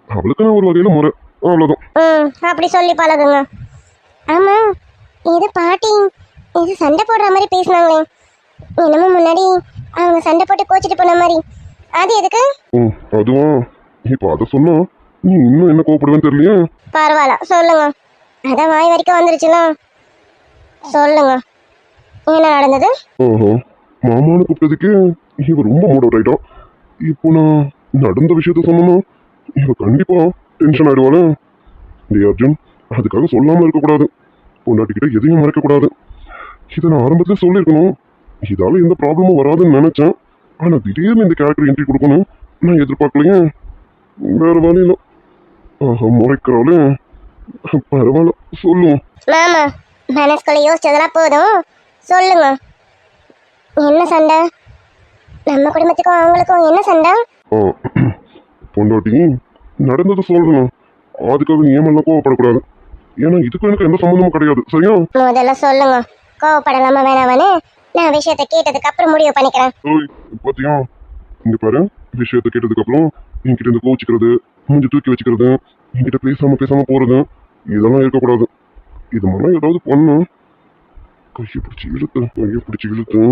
அவளுக்கு நான் ஒரு வகையில முறை, அவ்வளவுதான். அப்படி சொல்லி பழகுங்க. ஆமா, இது பாட்டி இது சண்டை போடுற மாதிரி பேசினாங்களே, என்னமோ முன்னாடி அவங்க சண்டை போட்டு கோச்சிட்டு போன மாதிரி, அது எதுக்கு? அதுவா, இப்ப அதை சொன்னா நீ இன்னும் என்ன கோவப்படுவேன்னு தெரியலையே. பரவாயில்ல சொல்லுங்க, அதான் வாய் வரைக்கும் வந்துருச்சுல, சொல்லுங்க என்ன நடந்தது? மாமான்னு கூப்பிட்டதுக்கு இவ ரொம்ப மூட் அவுட் ஆயிட்டான். இப்போ நான் நடந்த விஷயத்த சொன்னோம்னா இவ கண்டிப்பா டென்ஷன் ஆயிடுவாளே. டேய் அர்ஜுன், அதுக்காக சொல்லாம இருக்கக்கூடாது. பொண்டாட்டிக்கிட்ட எதையும் மறைக்கக்கூடாது. இதை நான் ஆரம்பத்துல சொல்லியிருக்கணும். இதால எந்த ப்ராப்ளமும் வராதுன்னு நினைச்சேன். ஆனா திடீர்னு இந்த கேரக்டர் என்ட்ரி கொடுக்கணும் நான் எதிர்பார்க்கலையே. வேற வழியில முறைக்கிறாளே. பரவாயில்ல சொல்லுவோம். மாமா மனசுக்குள்ள யோசிச்சதெல்லாம் போதும், சொல்லுங்க என்ன சண்டை? நம்ம குடும்பத்துக்கும் அவங்களுக்கும் என்ன சண்டை? பொண்டாட்டி நடந்ததை சொல்றேன். அதுக்காக நீ ஏமெல்லாம் கோவப்படக்கூடாது. ஏன்னா இதுக்கு எனக்கு எந்த சம்மந்தமும் கிடையாது. சரியா? முதல்ல சொல்லுங்க, கோவப்படலாமா வேணாமான்னு நான் விஷயத்தை கேட்டதுக்கு அப்புறம் முடிவு பண்ணிக்கிறேன். பாத்தியா, இங்க பாரு, விஷயத்தை கேட்டதுக்கு அப்புறம் என்கிட்ட இருந்து கோச்சிக்கிறது, மூஞ்சி தூக்கி வச்சுக்கிறது, என்கிட்ட பேசாம போறது, இதெல்லாம் இருக்கக்கூடாது. இது மாதிரிலாம் ஏதாவது பண்ணு, கையை பிடிச்சி இழுத்து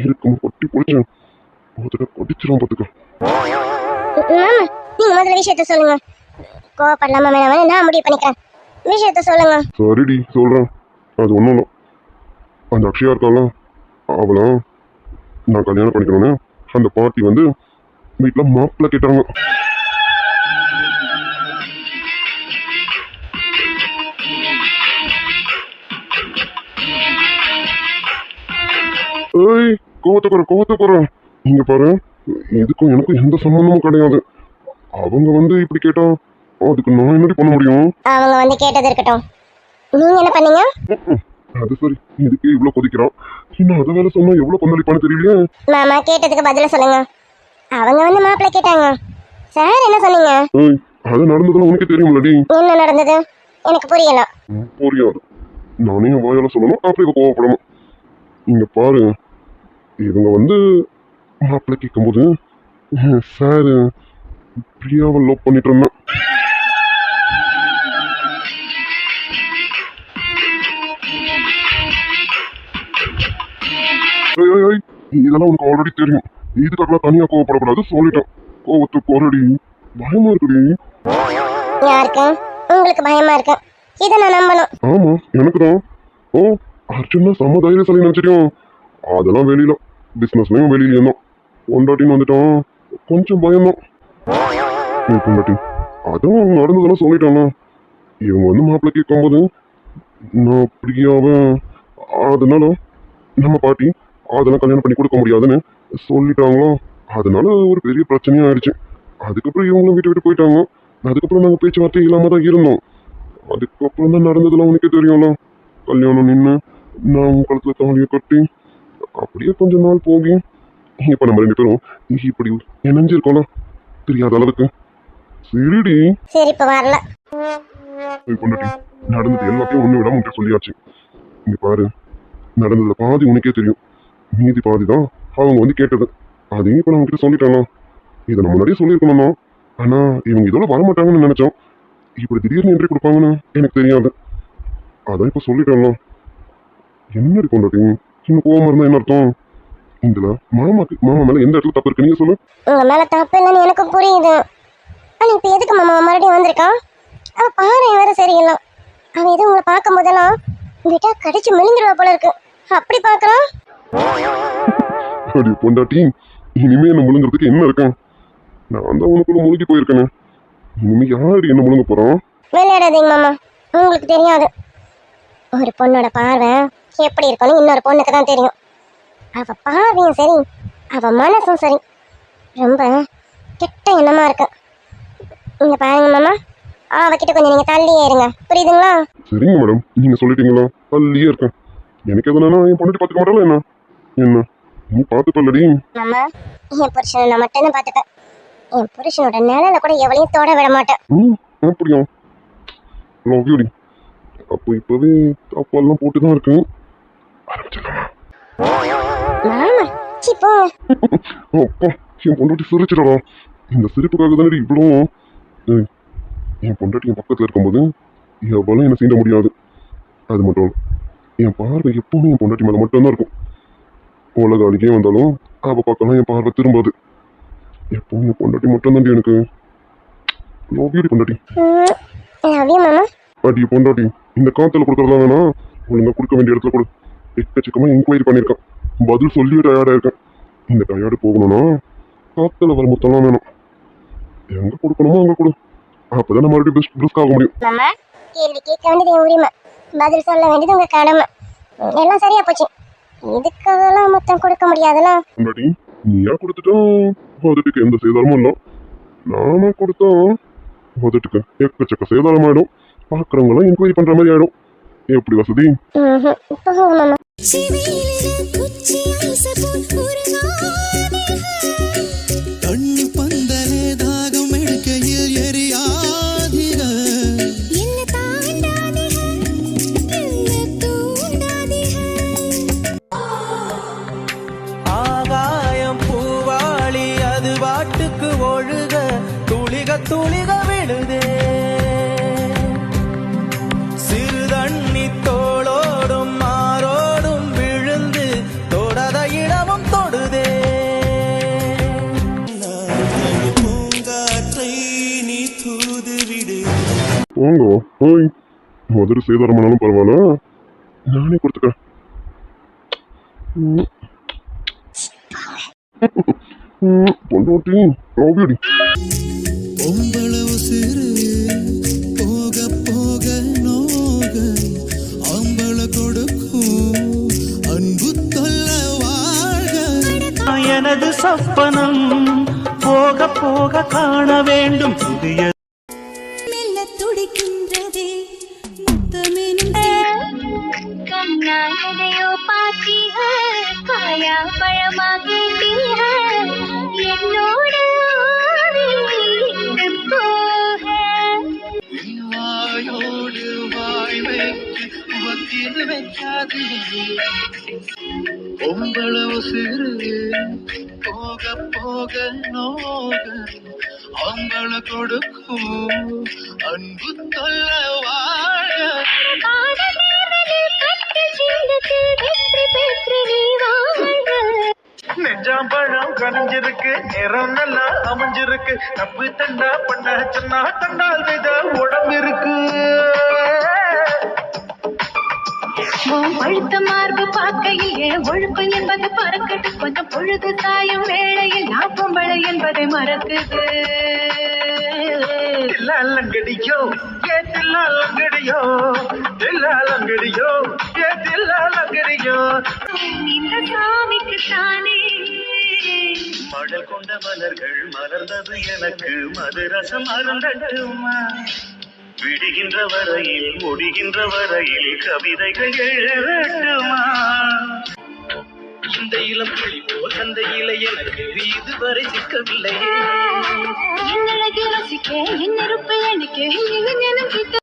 இருக்கும் பொட்டி பிடிச்சேன் படிச்சிடும் பார்த்துக்க. நீங்க முதல்ல விஷயத்த சொல்லுங்க, கோவப்படலாமா வேணாமான்னு நான் முடிவு பண்ணிக்கிறேன். விஷயத்த சொல்லுங்க. சரிடி சொல்றேன். அது ஒண்ணும் இல்லை. அந்த அக்ஷயா இருக்கால, அவளை நான் கல்யாணம் பண்ணிக்கணும்னு அந்த பாட்டி வந்து வீட்டுல மாப்பிள்ள கேட்டாங்க. கோவத்தை குறை இங்க பாரு, இதுக்கும் எனக்கும் எந்த சம்பந்தமும் கிடையாது. அவங்க வந்து இப்படி கேட்டா அதுக்கு நான் என்னடி பண்ண முடியும்? அவங்க வந்து கேட்டது இருக்கட்டும், நீங்க என்ன பண்ணீங்க? அது சரி, இதுக்கே இவ்வளவு கொதிக்கிறான். இன்னும் அதை வேலை சொன்னா எவ்வளவு கொந்தளிப்பான்னு தெரியலையே. மாமா கேட்டதுக்கு பதில சொல்லுங்க. அவங்க வந்து மாப்பிள்ளை கேட்டாங்க, சார் என்ன சொன்னீங்க? ஏய், அது நடந்ததுலாம் உனக்கு தெரியும்லடி. என்ன நடந்தது எனக்கு புரியல. புரியாது. நானே என் வாயால சொல்லணும், அப்புறம் இவ கோவப்படணும். இங்க பாரு, இவங்க வந்து மாப்பிள்ளை கேட்கும்போது சார் பிரியாவை லவ் பண்ணிட்டு இருந்தேன். ஏய், ஏய், ஏய், இதெல்லாம் உனக்கு ஆல்ரெடி தெரியும். இதுக்காக தனியா கோவப்படக்கூடாது சொல்லிட்டேன். கோவத்துக்கு போறடி, பயமா இருக்குடி. யாருக்கு? உங்களுக்கு பயமா இருக்கு, இதை நான் நம்பணும். ஆமா, எனக்கு தான். ஓ, அர்ஜுனா செம்ம தைரியசாலி நினைச்சிட்டோம். அதெல்லாம் வெளியில பிசினஸ்லயும் வெளியிலயும் தான். பொண்டாட்டின்னு வந்துட்டான், கொஞ்சம் பயம்தான். பொண்டாட்டி அதான் நடந்ததெல்லாம் சொல்லிட்டானா. இவங்க வந்து மாப்பிள்ளை கேட்கும்போது நான் பிரியாவ, அதனால நம்ம பாட்டி அதெல்லாம் கல்யாணம் பண்ணி கொடுக்க முடியாதுன்னு சொல்லிட்டாங்களோ. அதனால ஒரு பெரிய பிரச்சனையா ஆயிடுச்சு. அதுக்கப்புறம் இவங்களும் வீட்டு விட்டு போயிட்டாங்க. அதுக்கப்புறம் நாங்கள் பேச்சுவார்த்தை இல்லாம தான் இருந்தோம். அதுக்கப்புறம் தான் நடந்ததெல்லாம் உனக்கே தெரியும்ல. கல்யாணம் நின்று நான் உங்க கழுத்துல தாலியை கட்டி அப்படியே கொஞ்ச நாள் போகி இப்ப நம்ம 2 பேரும் இப்படி இணைஞ்சிருக்கோம்ல, தெரியாத அளவுக்கு. சரிடி. சரி இப்ப வரல. பொண்டாட்டி நடந்தது எல்லாத்தையும் ஒண்ணு விடாம உன்கிட்ட சொல்லியாச்சு. இங்க பாரு, நடந்ததுல பாதி உனக்கே தெரியும், மீதி பாதி தான் அவங்க வந்து கேட்டது. அதையும் இப்ப நான் உங்ககிட்ட சொல்லிட்டானா. இதை நான் முன்னாடியே சொல்லியிருக்கணும்னா. ஆனா இவங்க இதோட வரமாட்டாங்கன்னு நினைச்சோம். இப்படி திடீர்னு என்ட்ரி கொடுப்பாங்கன்னு எனக்கு தெரியாது. அதான் இப்ப சொல்லிட்டானா. என்னடி பொண்டாட்டி இன்னும் கோவமா இருந்தா என்ன அர்த்தம்? இதுல மாமா மேல எந்த இடத்துல தப்பு இருக்கு நீங்க சொல்லு. உங்க மேல தப்பு இல்லைன்னு எனக்கு புரியுது. ஆனா இப்ப எதுக்கு மாமா மறுபடியும் வந்திருக்கான்? அவ பாரு வேற சரியில்லை. அவன் எதுவும் உங்களை பார்க்கும் போதெல்லாம் விட்டா கடிச்சு மெலிஞ்சிருவா போல இருக்கு. அப்படி பாக்குறான். அடி பொண்டாட்டி, இனிமே என்ன முழுங்குறதுக்கு என்ன இருக்கேன்? நான் தான் உனக்குள்ள முழுகி போயிருக்கேனே. இனிமே யாரு என்ன முழுங்க போறான்? விளையாடாதீங்க மாமா, உங்களுக்கு தெரியாது. ஒரு பொண்ணோட பார்வை எப்படி இருக்கும்னு இன்னொரு பொண்ணுக்கு தான் தெரியும். அவ பார்வையும் சரி, அவ மனசும் சரி, ரொம்ப கெட்ட எண்ணமா இருக்கு. இங்க பாருங்க மாமா, அவகிட்ட கொஞ்சம் நீங்க தள்ளியே இருங்க, புரியுதுங்களா? சரிங்க மேடம், நீங்க சொல்லிட்டீங்களா? தள்ளியே இருக்கேன். எனக்கு எதுனா என் பொண்டாட்டி பார்த்துக்க மாட்டாளா என்ன? என்ன நீ பார்த்துப்பல்லடி. மாமா, என் புருஷனை நான் மட்டும் தான் பார்த்துப்பேன். என் புருஷனோட நிழல கூட எவளையும் தொட விட மாட்டேன். அப்படியா? லவ் யூடி. அப்போ இப்பவே தப்பாலாம் போட்டு தான் இருக்கு. ஆரம்பிச்சிடலாமா? மாமா சி போங்க. அப்பா, என் பொண்டாட்டி சிரிச்சிடறா. இந்த சிரிப்புக்காக தானே இவ்வளோ. என் பொண்டாட்டி என் பக்கத்தில் இருக்கும்போது எவ்வளோ என்ன சீண்ட முடியாது. அது மட்டும் இல்லை, என் பார்வை எப்பவுமே என் பொண்டாட்டி மேலே மட்டும்தான் இருக்கும். உலக அழுகே வந்தாலும் அவ பக்கம்லாம் என் பார்வை திரும்பாது. எப்பவும் என் பொண்டாட்டி மட்டும்தான் எனக்கு. லவ் யூடி பொண்டாட்டி. லவ் யூ மாமா. அடி பொண்டாட்டி, இந்த காத்துல கொடுக்கறதா வேணா, ஒழுங்கா கொடுக்க வேண்டிய இடத்துல கொடு. எக்கச்சக்கமா என்கொயரி பண்ணியிருக்கேன், பதில் சொல்லி டயர்டா இருக்கேன். இந்த டயர்டு போகணும்னா காத்துல வர மொத்தம்லாம் வேணும். எங்க கொடுக்கணுமோ அங்க கொடு. அப்பதான் நம்ம மறுபடியும் பிரிஸ்க் ஆக முடியும். மாமா, கேள்வி கேட்க வேண்டியது என் உரிமை, பதில் சொல்ல வேண்டியது உங்க கடமை. எல்லாம் சரியா போச்சு. இதுக்காகலாம் மொத்தம் கொடுக்க முடியாதுல்ல. பொண்டாட்டி நீயா கொடுத்துட்டா உதட்டுக்கு எந்த சேதாரமும் இல்லை. நானா கொடுத்தா உதட்டுக்கு எக்கச்சக்க சேதாரம் ஆயிடும். பாக்குறவங்களாம் என்கொயரி பண்ற மாதிரி ஆயிடும். எப்படி வசதி? போங்க மாமா. தண்ணி பந்தலே தாகம் எடுக்கையில் எரியாதிக ஆகாயம் பூவாளி அது பாட்டுக்கு ஒழுக துளிக துளிக விழுதே. சிறு தண்ணி தோளோடும் மாரோடும் விழுந்து தொடாத இடமும் தொடுதே. பூங்காற்றை நீ தூதுவிடு. போங்க ஓய், உதடு சேதாரம் ஆனாலும் பரவாயில்ல, நானே கொடுத்துட்டேன். பொண்டாட்டி லவ் யூடி. பொம்பளவு சிறு போக போக நோக ஆம்பள கொடுக்கும் அன்பு தொல்ல வாழ்க. எனது சொப்பனம் போக போக காண வேண்டும் புதிய மெல்ல துடிக்கின்றதே முத்தமெனும் கண்ணால் எதையோ பார்த்தீர்கள் காயா பழமாகிட்டீர்கள் என்னோடு ஓடி போக வாயோடு வாய் வைத்து வக்கில் வைக்காது பொம்பளவு சிறு போக போக நோக அம்பள கொடுக்கும் அன்பு தொல்ல வாழ நெஞ்சாம்பழம் கனிஞ்சிருக்கு நிறம் நல்லா அமைஞ்சிருக்கு தப்பு தண்டா பண்ண சொன்னா தண்டால் வித உடம்பு இருக்கு பழுத்த மார்பு பார்க்கையில் என் ஒழுக்கம் என்பது பறக்குது கொஞ்சம் பொழுது சாயும் வேளையில் நான் பொம்பளை என்பதை மறக்குது தில்லாலங்கடியோ ஏ தில்லாலங்கடியோ தில்லாலங்கடியோ ஏ தில்லாலங்கடியோ இந்த சாமிக்கு தானே மழல் கொண்ட மலர்கள் மலர்ந்தது எனக்கு மதுரசம் அருந்தட்டுமா விடுகின்ற வரையில் முடிகின்ற வரையில் கவிதைகள் எழுதட்டுமா இந்த இளம் கிளி போல் அந்த இலை எனக்கு இதுவரை சிக்கவில்லையே என் அழகை ரசிக்க என் நெருப்பு எனக்கு